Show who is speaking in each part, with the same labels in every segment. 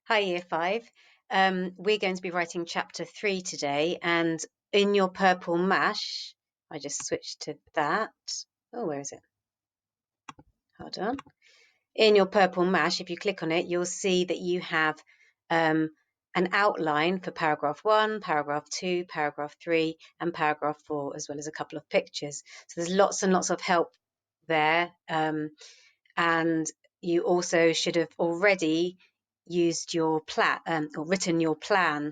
Speaker 1: Hi, Year 5. We're going to be writing chapter 3 today, and in your purple mash, I just switched to that. Oh, where is it? Hold on. In your purple mash, if you click on it, you'll see that you have um, an outline for paragraph 1, paragraph 2, paragraph 3, and paragraph 4, as well as a couple of pictures. So there's lots and lots of help there. And you also should have already used your plan or written your plan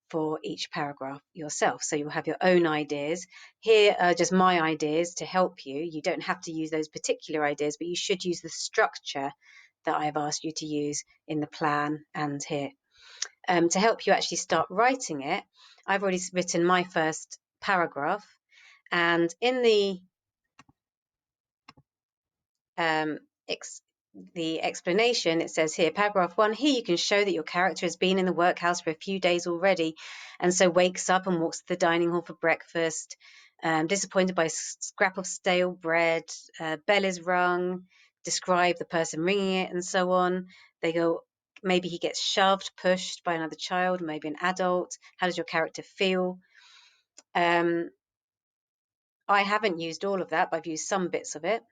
Speaker 1: for each paragraph yourself. So you'll have your own ideas. Here are just my ideas to help you. You don't have to use those particular ideas, but you should use the structure that I've asked you to use in the plan and here. To help you actually start writing it, I've already written my first paragraph, and in um, the explanation, it says here, paragraph 1, here you can show that your character has been in the workhouse for a few days already, and so wakes up and walks to the dining hall for breakfast, disappointed by a scrap of stale bread, bell is rung, describe the person ringing it, and so on. They go, maybe he gets shoved, pushed by another child, maybe an adult. How does your character feel? I haven't used all of that, but I've used some bits of it.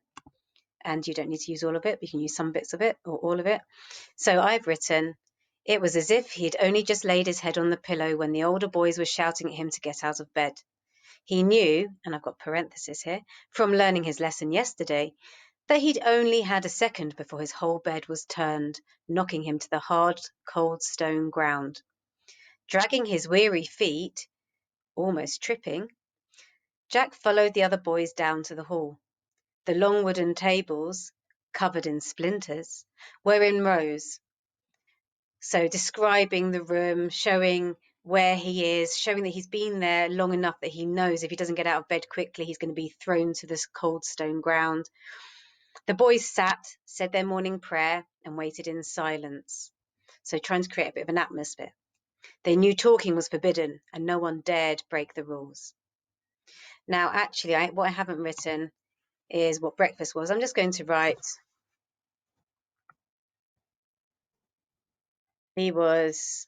Speaker 1: And you don't need to use all of it. You can use some bits of it or all of it. So I've written, it was as if he'd only just laid his head on the pillow when the older boys were shouting at him to get out of bed. He knew, and I've got parentheses here, from learning his lesson yesterday, that he'd only had a second before his whole bed was turned, knocking him to the hard, cold stone ground. Dragging his weary feet, almost tripping, Jack followed the other boys down to the hall. The long wooden tables, covered in splinters, were in rows. So describing the room, showing where he is, showing that he's been there long enough that he knows if he doesn't get out of bed quickly, he's going to be thrown to this cold stone ground. The boys sat, said their morning prayer, and waited in silence. So trying to create a bit of an atmosphere. They knew talking was forbidden, and no one dared break the rules. Now, actually, what I haven't written is what breakfast was. I'm just going to write, he was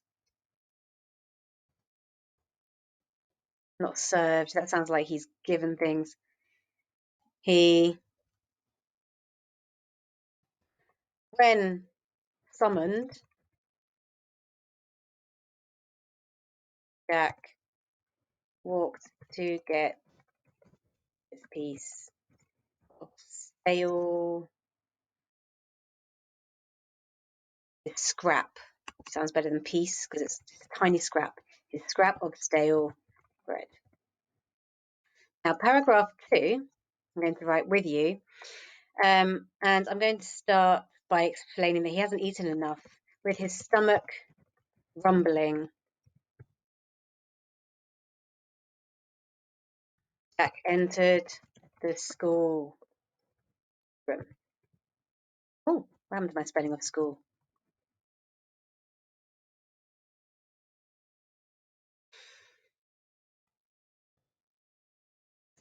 Speaker 1: not served. That sounds like he's given things. He, when summoned, Jack walked to get his piece of stale scrap. Sounds better than piece because it's just a tiny scrap. His scrap of stale bread. Now, paragraph 2, I'm going to write with you. And I'm going to start by explaining that he hasn't eaten enough, with his stomach rumbling. Jack entered the school room. Oh, what happened to my spelling of school?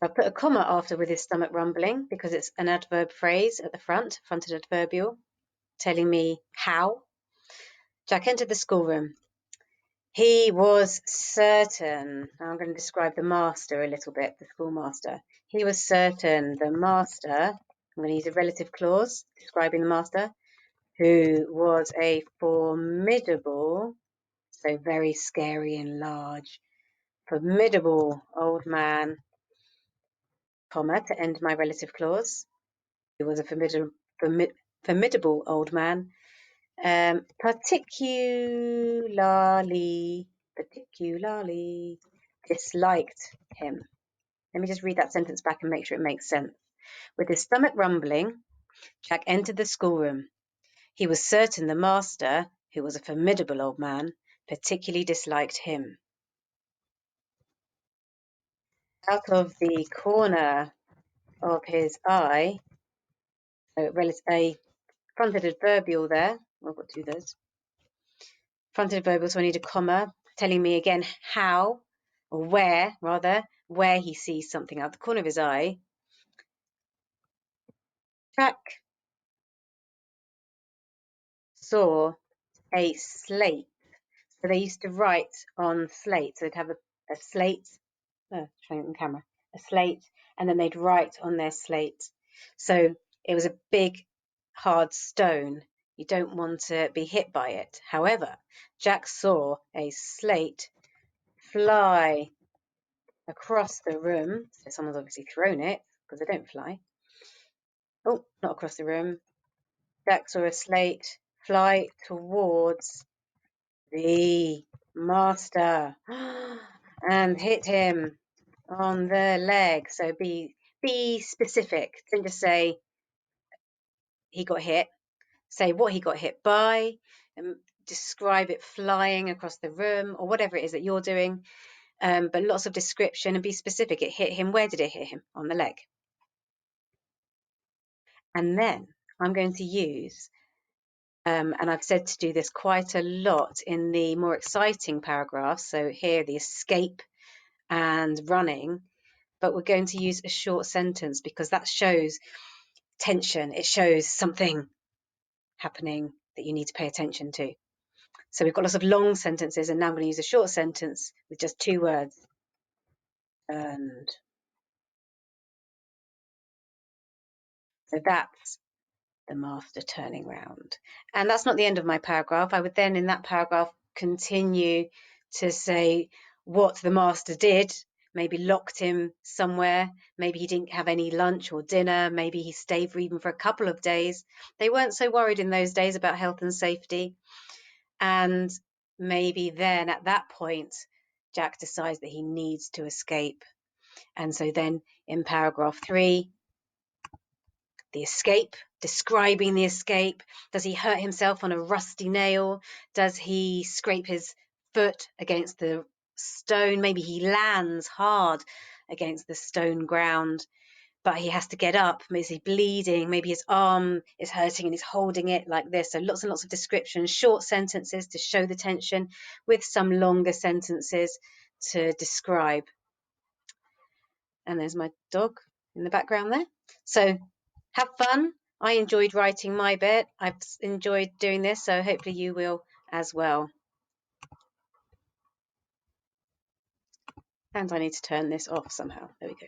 Speaker 1: I put a comma after with his stomach rumbling because it's an adverb phrase at the front, fronted adverbial, telling me how. Jack entered the schoolroom. He was certain. Now I'm going to describe the master a little bit, the schoolmaster. He was certain the master, I'm going to use a relative clause describing the master, who was a formidable, so very scary and large, formidable old man, comma, to end my relative clause. He was a formidable old man, particularly disliked him. Let me just read that sentence back and make sure it makes sense. With his stomach rumbling, Jack entered the schoolroom. He was certain the master, who was a formidable old man, particularly disliked him. Out of the corner of his eye, a fronted adverbial there. I've got two those. Fronted adverbial, so I need a comma, telling me again how, or where, rather, where he sees something out the corner of his eye. Jack saw a slate. So they used to write on slate. So they'd have a slate, showing it on camera, a slate, and then they'd write on their slate. So it was a big, hard stone. You don't want to be hit by it. However, Jack saw a slate fly across the room. So someone's obviously thrown it because they don't fly. Oh, not across the room. Jack saw a slate fly towards the master and hit him on the leg. So be specific. Don't just say he got hit. Say what he got hit by, and describe it flying across the room or whatever it is that you're doing. But lots of description and be specific. It hit him. Where did it hit him? On the leg. And then I'm going to use, and I've said to do this quite a lot in the more exciting paragraphs. So here, the escape and running, but we're going to use a short sentence because that shows tension. It shows something happening that you need to pay attention to. So we've got lots of long sentences, and now I'm going to use a short sentence with just 2 words. And so that's the master turning round. And that's not the end of my paragraph. I would then, in that paragraph, continue to say what the master did. Maybe locked him somewhere. Maybe he didn't have any lunch or dinner. Maybe he stayed for even for a couple of days. They weren't so worried in those days about health and safety. And maybe then at that point, Jack decides that he needs to escape. And so then in paragraph 3, the escape, describing the escape. Does he hurt himself on a rusty nail? Does he scrape his foot against the stone? Maybe he lands hard against the stone ground, but he has to get up. Maybe he's bleeding. Maybe his arm is hurting and he's holding it like this. So lots and lots of descriptions, short sentences to show the tension with some longer sentences to describe. And there's my dog in the background there. So have fun. I enjoyed writing my bit. I've enjoyed doing this, so hopefully you will as well. And I need to turn this off somehow. There we go.